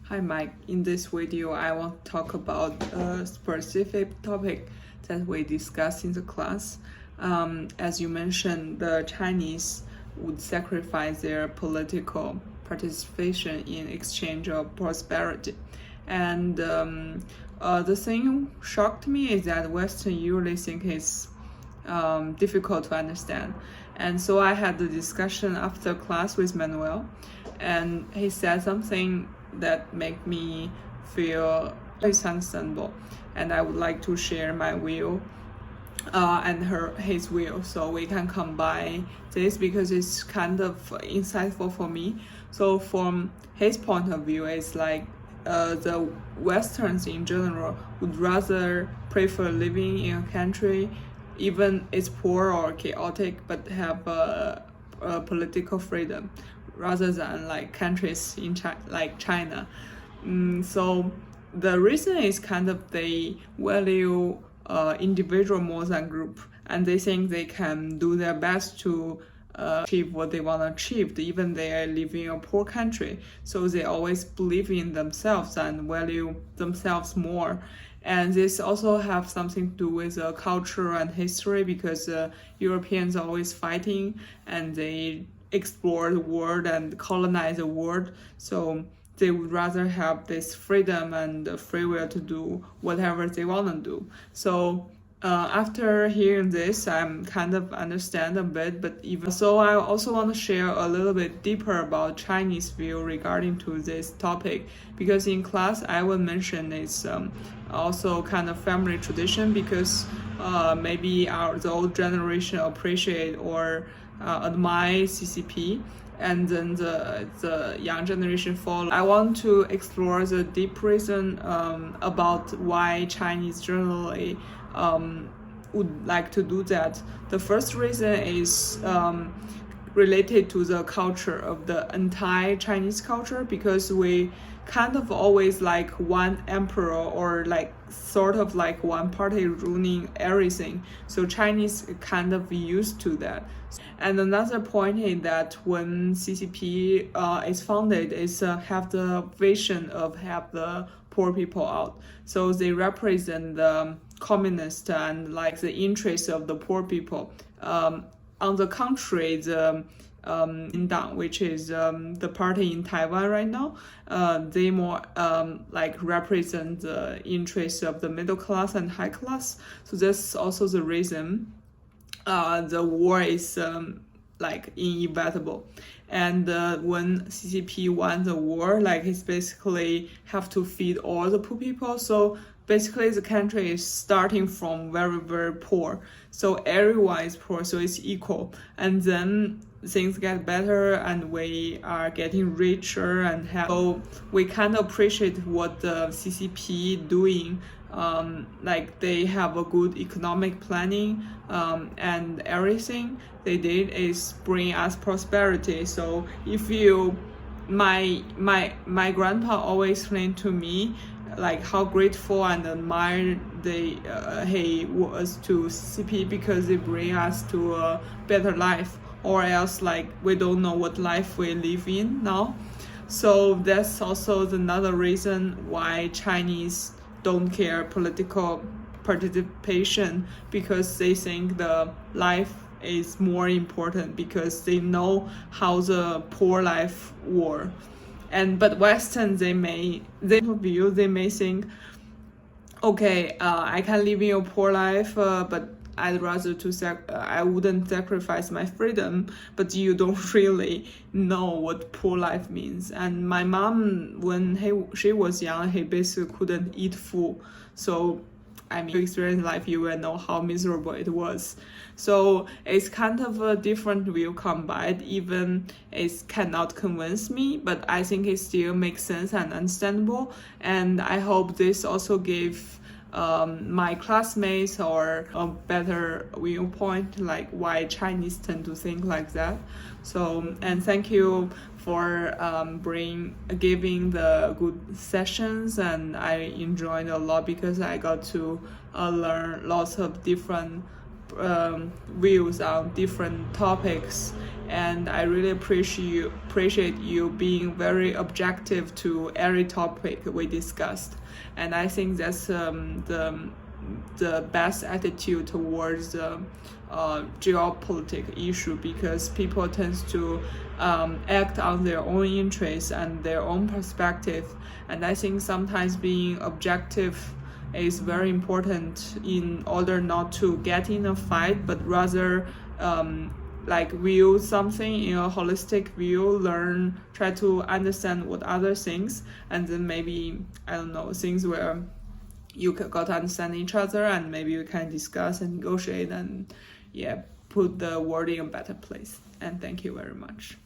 Hi Mike, in this video I want to talk about a specific topic that we discussed in the class. As you mentioned, the Chinese would sacrifice their political participation in exchange of prosperity. And the thing shocked me is that Western usually think it's difficult to understand. And so I had the discussion after class with Manuel, and he said something that make me feel it's understandable, and I would like to share my view and his view, so we can combine this because it's kind of insightful for me. So from his point of view, it's like the Westerns in general would rather prefer living in a country even it's poor or chaotic but have a political freedom rather than like countries in like China. So the reason is kind of they value individual more than group, and they think they can do their best to achieve what they want to achieve, even they are living in a poor country. So they always believe in themselves and value themselves more. And this also have something to do with culture and history, because Europeans are always fighting and they explore the world and colonize the world. So they would rather have this freedom and free will to do whatever they want to do. So after hearing this, I'm kind of understand a bit, but even so, I also want to share a little bit deeper about Chinese view regarding to this topic, because in class I will mention it's also kind of family tradition, because maybe the old generation appreciate or admire CCP, and then the young generation follow. I want to explore the deep reason about why Chinese generally would like to do that. The first reason is related to the culture of the entire Chinese culture, because we kind of always like one emperor or like sort of like one party ruling everything. So Chinese kind of used to that. And another point is that when CCP is founded, is have the vision of have the poor people out. So they represent the communist and like the interests of the poor people. On the contrary, the Kuomintang, which is the party in Taiwan right now, they more like represent the interests of the middle class and high class. So that's also the reason the war is like inevitable. And when CCP won the war, like it's basically have to feed all the poor people. So basically the country is starting from very, very poor. So everyone is poor, so it's equal. And then things get better and we are getting richer and have. So we kind of appreciate what the CCP doing. Like they have a good economic planning, and everything they did is bring us prosperity. So if you, my grandpa always explained to me like how grateful and admired he was to CCP, because they bring us to a better life, or else like we don't know what life we live in now. So that's also another reason why Chinese don't care political participation, because they think the life is more important, because they know how the poor life were. And but Western, they may think, okay, I can live in a poor life, but I'd rather I wouldn't sacrifice my freedom. But you don't really know what poor life means. And my mom, when she was young, he basically couldn't eat food. So I mean, you experience life, you will know how miserable it was. So it's kind of a different view combined. Even it cannot convince me, but I think it still makes sense and understandable. And I hope this also gave my classmates or a better viewpoint, like why Chinese tend to think like that. So, and thank you for giving the good sessions, and I enjoyed a lot because I got to learn lots of different views on different topics, and I really appreciate you being very objective to every topic we discussed. And I think that's the best attitude towards the geopolitical issue, because people tend to act on their own interests and their own perspective. And I think sometimes being objective is very important in order not to get in a fight, but rather like view something in a holistic view, try to understand what other things, and then maybe, I don't know, things where you got to understand each other, and maybe you can discuss and negotiate and put the world in a better place. And thank you very much.